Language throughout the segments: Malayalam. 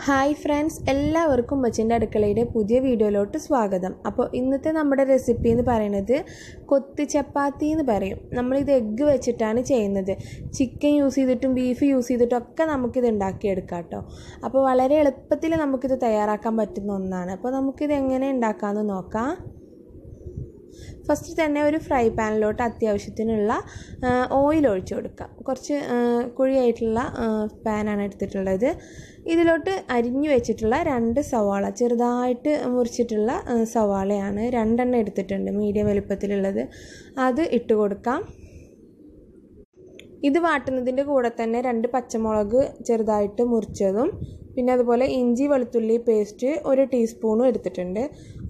ഹായ് ഫ്രണ്ട്സ്, എല്ലാവർക്കും ഉമ്മച്ചിൻ്റെ അടുക്കളയുടെ പുതിയ വീഡിയോയിലോട്ട് സ്വാഗതം. അപ്പോൾ ഇന്നത്തെ നമ്മുടെ റെസിപ്പി എന്ന് പറയുന്നത് കൊത്തി ചപ്പാത്തി എന്ന് പറയും. നമ്മളിത് എഗ്ഗ് വെച്ചിട്ടാണ് ചെയ്യുന്നത്. ചിക്കൻ യൂസ് ചെയ്തിട്ടും ബീഫ് യൂസ് ചെയ്തിട്ടും ഒക്കെ നമുക്കിത് ഉണ്ടാക്കിയെടുക്കാം കേട്ടോ. അപ്പോൾ വളരെ എളുപ്പത്തിൽ നമുക്കിത് തയ്യാറാക്കാൻ പറ്റുന്ന ഒന്നാണ്. അപ്പോൾ നമുക്കിത് എങ്ങനെ ഉണ്ടാക്കാമെന്ന് നോക്കാം. ഫസ്റ്റ് തന്നെ ഒരു ഫ്രൈ പാനിലോട്ട് അത്യാവശ്യത്തിനുള്ള ഓയിൽ ഒഴിച്ചു കൊടുക്കാം. കുറച്ച് കുഴിയായിട്ടുള്ള പാനാണ് എടുത്തിട്ടുള്ളത്. ഇതിലോട്ട് അരിഞ്ഞു വെച്ചിട്ടുള്ള 2 സവാള, ചെറുതായിട്ട് മുറിച്ചിട്ടുള്ള സവാളയാണ് 2 എണ്ണം എടുത്തിട്ടുണ്ട്, മീഡിയം വലുപ്പത്തിലുള്ളത്. അത് ഇട്ട് കൊടുക്കാം. ഇത് വാട്ടുന്നതിൻ്റെ കൂടെ തന്നെ 2 പച്ചമുളക് ചെറുതായിട്ട് മുറിച്ചതും, പിന്നെ അതുപോലെ ഇഞ്ചി വെളുത്തുള്ളി പേസ്റ്റ് 1 ടീസ്പൂണും എടുത്തിട്ടുണ്ട്,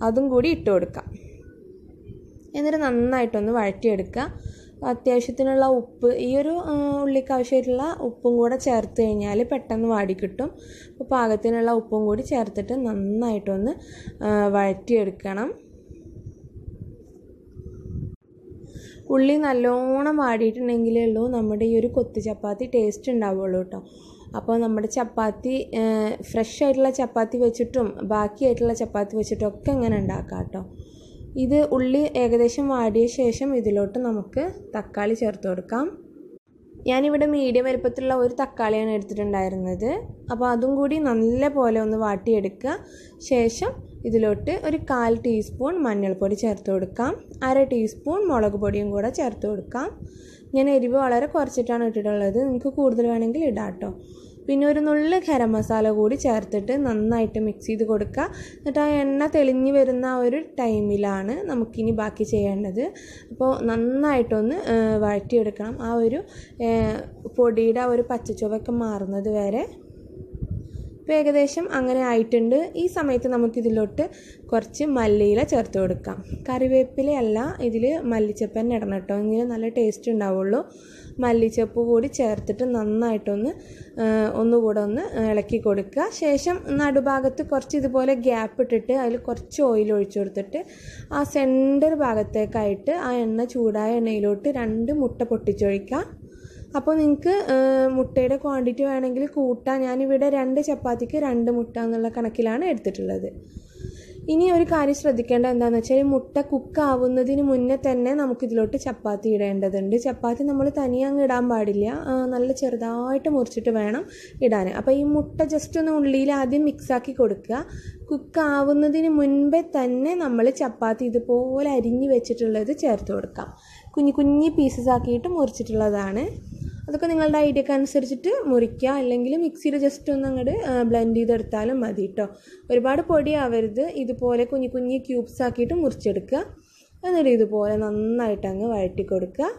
അതും കൂടി ഇട്ട് കൊടുക്കാം. എന്നിട്ട് നന്നായിട്ടൊന്ന് വഴറ്റിയെടുക്കുക. അത്യാവശ്യത്തിനുള്ള ഉപ്പ്, ഈ ഒരു ഉള്ളിക്ക് ആവശ്യമായിട്ടുള്ള ഉപ്പും കൂടെ ചേർത്ത് കഴിഞ്ഞാൽ പെട്ടെന്ന് വാടിക്കിട്ടും. അപ്പോൾ പാകത്തിനുള്ള ഉപ്പും കൂടി ചേർത്തിട്ട് നന്നായിട്ടൊന്ന് വഴറ്റിയെടുക്കണം. ഉള്ളി നല്ലോണം വാടിയിട്ടുണ്ടെങ്കിലേ ഉള്ളൂ നമ്മുടെ ഈ ഒരു കൊത്തി ചപ്പാത്തി ടേസ്റ്റ് ഉണ്ടാവുള്ളൂ കേട്ടോ. അപ്പോൾ നമ്മുടെ ചപ്പാത്തി ഫ്രഷ് ആയിട്ടുള്ള ചപ്പാത്തി വെച്ചിട്ടും ബാക്കിയായിട്ടുള്ള ചപ്പാത്തി വെച്ചിട്ടും ഒക്കെ ഇങ്ങനെ ഉണ്ടാക്കാം കേട്ടോ. ഇത് ഉള്ളി ഏകദേശം വാടിയ ശേഷം ഇതിലോട്ട് നമുക്ക് തക്കാളി ചേർത്ത് കൊടുക്കാം. ഞാനിവിടെ മീഡിയം വലുപ്പത്തിലുള്ള 1 തക്കാളിയാണ് എടുത്തിട്ടുണ്ടായിരുന്നത്. അപ്പോൾ അതും കൂടി നല്ല പോലെ ഒന്ന് വാട്ടിയെടുക്കുക. ശേഷം ഇതിലോട്ട് ഒരു 1/4 ടീസ്പൂൺ മഞ്ഞൾപ്പൊടി ചേർത്ത് കൊടുക്കാം. 1/2 ടീസ്പൂൺ മുളക് പൊടിയും കൂടെ ചേർത്ത് കൊടുക്കാം. ഞാൻ എരിവ് വളരെ കുറച്ചിട്ടാണ് ഇട്ടിട്ടുള്ളത്, നിങ്ങൾക്ക് കൂടുതൽ വേണമെങ്കിൽ ഇടാം കേട്ടോ. പിന്നെ ഒരു നുള്ള് ഗരമസാല കൂടി ചേർത്തിട്ട് നന്നായിട്ട് മിക്സ് ചെയ്ത് കൊടുക്കുക. എന്നിട്ട് ആ എണ്ണ തെളിഞ്ഞ് വരുന്ന ആ ഒരു ടൈമിലാണ് നമുക്കിനി ബാക്കി ചെയ്യേണ്ടത്. അപ്പോൾ നന്നായിട്ടൊന്ന് വഴറ്റിയെടുക്കണം. ആ ഒരു പൊടിയുടെ ആ ഒരു പച്ചച്ചുവയൊക്കെ മാറുന്നത് വരെ. ഇപ്പോൾ ഏകദേശം അങ്ങനെ ആയിട്ടുണ്ട്. ഈ സമയത്ത് നമുക്കിതിലോട്ട് കുറച്ച് മല്ലിയില ചേർത്ത് കൊടുക്കാം. കറിവേപ്പിലയല്ല, ഇതിൽ മല്ലിച്ചപ്പ് തന്നെ ഇടണം കേട്ടോ, എങ്കിലും നല്ല ടേസ്റ്റ് ഉണ്ടാവുള്ളൂ. മല്ലിച്ചപ്പ് കൂടി ചേർത്തിട്ട് ഒന്നുകൂടെ ഒന്ന് ഇളക്കി കൊടുക്കുക. ശേഷം നടുഭാഗത്ത് കുറച്ച് ഇതുപോലെ ഗ്യാപ്പ് ഇട്ടിട്ട് അതിൽ കുറച്ച് ഓയിൽ ഒഴിച്ചു കൊടുത്തിട്ട് ആ സെൻറ്റർ ഭാഗത്തേക്കായിട്ട് ആ എണ്ണ ചൂടായ എണ്ണയിലോട്ട് 2 മുട്ട പൊട്ടിച്ചൊഴിക്കാം. അപ്പോൾ നിങ്ങൾക്ക് മുട്ടയുടെ ക്വാണ്ടിറ്റി വേണമെങ്കിൽ കൂട്ടാം. ഞാനിവിടെ 2 ചപ്പാത്തിക്ക് 2 മുട്ട എന്നുള്ള കണക്കിലാണ് എടുത്തിട്ടുള്ളത്. ഇനി ഒരു കാര്യം ശ്രദ്ധിക്കേണ്ടത് എന്താണെന്ന് വെച്ചാൽ, മുട്ട കുക്കാവുന്നതിന് മുന്നേ തന്നെ നമുക്കിതിലോട്ട് ചപ്പാത്തി ഇടേണ്ടതുണ്ട്. ചപ്പാത്തി നമ്മൾ തനിയെ അങ്ങ് ഇടാൻ പാടില്ല, നല്ല ചെറുതായിട്ട് മുറിച്ചിട്ട് വേണം ഇടാൻ. അപ്പോൾ ഈ മുട്ട ജസ്റ്റ് ഒന്ന് ഉള്ളിയിൽ ആദ്യം മിക്സാക്കി കൊടുക്കുക. കുക്കാവുന്നതിന് മുൻപേ തന്നെ നമ്മൾ ചപ്പാത്തി ഇതുപോലെ അരിഞ്ഞ് വെച്ചിട്ടുള്ളത് ചേർത്ത് കൊടുക്കാം. കുഞ്ഞു പീസസ് ആക്കിയിട്ട് മുറിച്ചിട്ടുള്ളതാണ്. അതൊക്കെ നിങ്ങളുടെ ഐഡിയക്ക് അനുസരിച്ചിട്ട് മുറിക്കുക, അല്ലെങ്കിൽ മിക്സിയിൽ ജസ്റ്റ് ഒന്ന് അങ്ങോട്ട് ബ്ലെൻഡ് ചെയ്തെടുത്താലും മതി കേട്ടോ. ഒരുപാട് പൊടിയാവരുത്. ഇതുപോലെ കുഞ്ഞു ക്യൂബ്സ് ആക്കിയിട്ട് മുറിച്ചെടുക്കുക. എന്നിട്ട് ഇതുപോലെ നന്നായിട്ട് അങ്ങ് വഴറ്റി കൊടുക്കുക.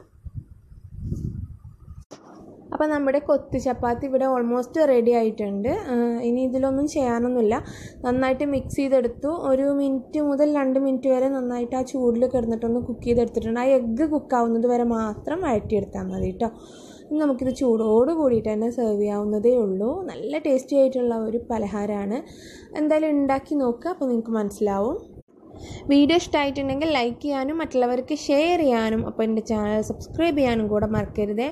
അപ്പോൾ നമ്മുടെ കൊത്തി ചപ്പാത്തി ഇവിടെ ഓൾമോസ്റ്റ് റെഡി ആയിട്ടുണ്ട്. ഇനി ഇതിലൊന്നും ചെയ്യാനൊന്നുമില്ല. നന്നായിട്ട് മിക്സ് ചെയ്തെടുത്തു. 1 മിനിറ്റ് മുതൽ 2 മിനിറ്റ് വരെ നന്നായിട്ട് ആ ചൂടിൽ കിടന്നിട്ടൊന്ന് കുക്ക് ചെയ്തെടുത്തിട്ടുണ്ട്. ആ എഗ്ഗ് കുക്കാവുന്നത് വരെ മാത്രം വഴറ്റിയെടുത്താൽ മതി കേട്ടോ. നമുക്കിത് ചൂടോട് കൂടിയിട്ട് തന്നെ സെർവ് ചെയ്യാവുന്നതേ ഉള്ളൂ. നല്ല ടേസ്റ്റി ആയിട്ടുള്ള ഒരു പലഹാരമാണ്. എന്തായാലും ഉണ്ടാക്കി നോക്കുക, അപ്പോൾ നിങ്ങൾക്ക് മനസ്സിലാവും. വീഡിയോ ഇഷ്ടമായിട്ടുണ്ടെങ്കിൽ ലൈക്ക് ചെയ്യാനും മറ്റുള്ളവർക്ക് ഷെയർ ചെയ്യാനും, അപ്പോൾ എൻ്റെ ചാനൽ സബ്സ്ക്രൈബ് ചെയ്യാനും കൂടെ മറക്കരുത്.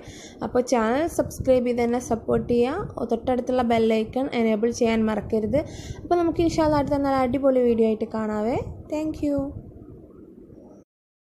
അപ്പോൾ ചാനൽ സബ്സ്ക്രൈബ് ചെയ്ത് തന്നെ സപ്പോർട്ട് ചെയ്യുക. തൊട്ടടുത്തുള്ള ബെല്ലൈക്കൺ എനേബിൾ ചെയ്യാൻ മറക്കരുത്. അപ്പോൾ നമുക്ക് ഇൻഷാ അല്ലാഹ് അടുത്ത നല്ല അടിപൊളി വീഡിയോ ആയിട്ട് കാണാവേ. താങ്ക്